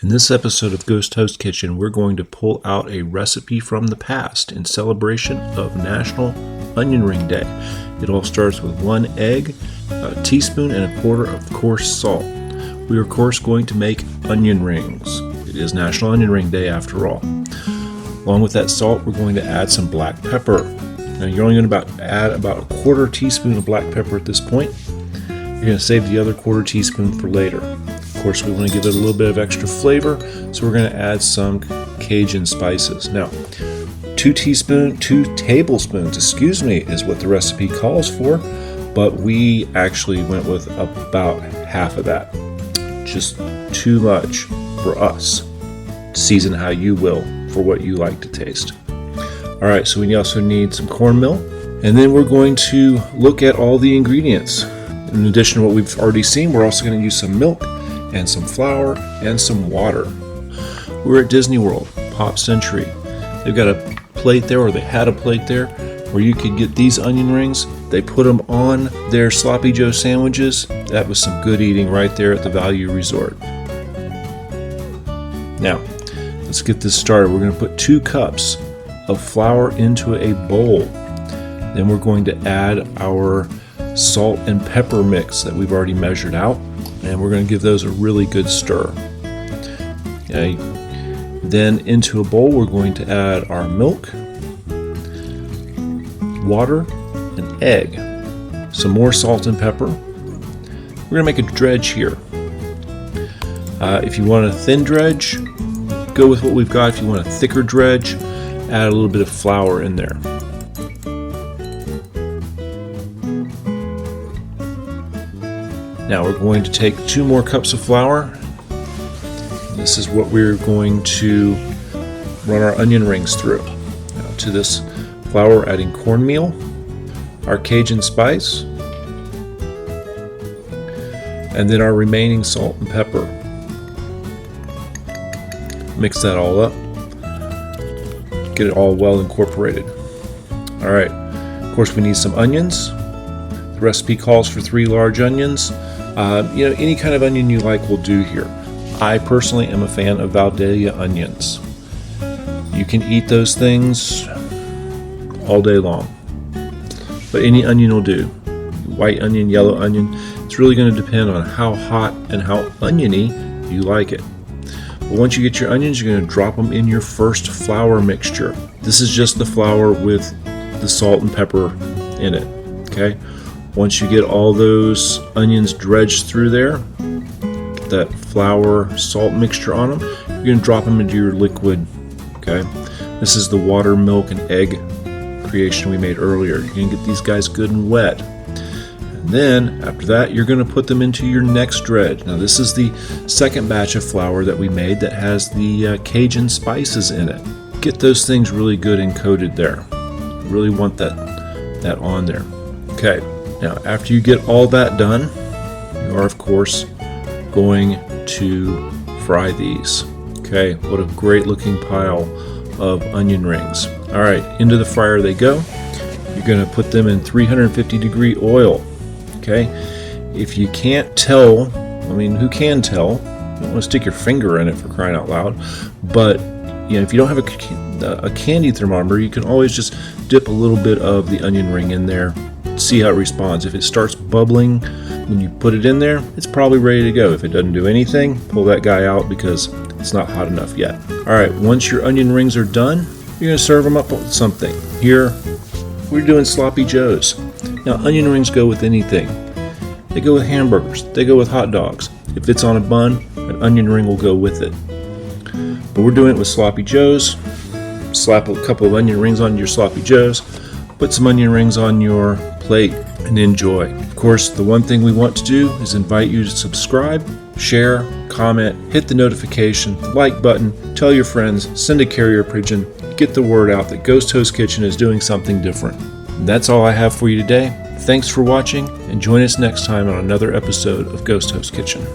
In this episode of Ghost Host Kitchen, we're going to pull out a recipe from the past in celebration of National Onion Ring Day. It all starts with 1 egg, a teaspoon and a quarter of coarse salt. We are of course going to make onion rings. It is National Onion Ring Day after all. Along with that salt, we're going to add some black pepper. Now you're only going to add about a quarter teaspoon of black pepper at this point. You're going to save the other quarter teaspoon for later. Of course, we want to give it a little bit of extra flavor, so we're going to add some Cajun spices. Now, 2 tablespoons, is what the recipe calls for, but we actually went with about half of that. Just too much for us. Season how you will for what you like to taste. All right, so we also need some cornmeal, and then we're going to look at all the ingredients. In addition to what we've already seen, we're also going to use some milk and some flour and some water. We're at Disney World, Pop Century. They've got a plate there, or they had a plate there, where you could get these onion rings. They put them on their Sloppy Joe sandwiches. That was some good eating right there at the Value Resort. Now, let's get this started. We're going to put 2 cups of flour into a bowl. Then we're going to add our salt and pepper mix that we've already measured out, and we're going to give those a really good stir. Okay. Then into a bowl we're going to add our milk, water, and egg, some more salt and pepper. We're going to make a dredge here. If you want a thin dredge, go with what we've got. If you want a thicker dredge, add a little bit of flour in there. Now we're going to take 2 more cups of flour. This is what we're going to run our onion rings through. Now to this flour, adding cornmeal, our Cajun spice, and then our remaining salt and pepper. Mix that all up. Get it all well incorporated. All right. Of course, we need some onions. The recipe calls for 3 large onions. Any kind of onion you like will do here. I personally am a fan of Valdelia onions. You can eat those things all day long, but any onion will do. White onion, yellow onion. It's really going to depend on how hot and how oniony you like it. But once you get your onions, you're going to drop them in your first flour mixture. This is just the flour with the salt and pepper in it. Okay. Once you get all those onions dredged through there, get that flour salt mixture on them, you're going to drop them into your liquid. Okay. This is the water, milk, and egg creation we made earlier. You're going to get these guys good and wet. And then after that, you're going to put them into your next dredge. Now this is the second batch of flour that we made that has the Cajun spices in it. Get those things really good and coated there. You really want that on there. Okay. Now, after you get all that done, you are, of course, going to fry these. Okay, what a great looking pile of onion rings. All right, into the fryer they go. You're going to put them in 350-degree oil. Okay, if you can't tell, who can tell? You don't want to stick your finger in it, for crying out loud. But if you don't have a candy thermometer, you can always just dip a little bit of the onion ring in there. See how it responds. If it starts bubbling when you put it in there, it's probably ready to go. If it doesn't do anything, pull that guy out because it's not hot enough yet. All right, once your onion rings are done, you're going to serve them up with something. Here, we're doing Sloppy Joes. Now, onion rings go with anything. They go with hamburgers. They go with hot dogs. If it's on a bun, an onion ring will go with it. But we're doing it with Sloppy Joes. Slap a couple of onion rings on your Sloppy Joes. Put some onion rings on your plate and enjoy. Of course, the one thing we want to do is invite you to subscribe, share, comment, hit the notification, the like button, tell your friends, send a carrier pigeon, get the word out that Ghost Host Kitchen is doing something different. And that's all I have for you today. Thanks for watching, and join us next time on another episode of Ghost Host Kitchen.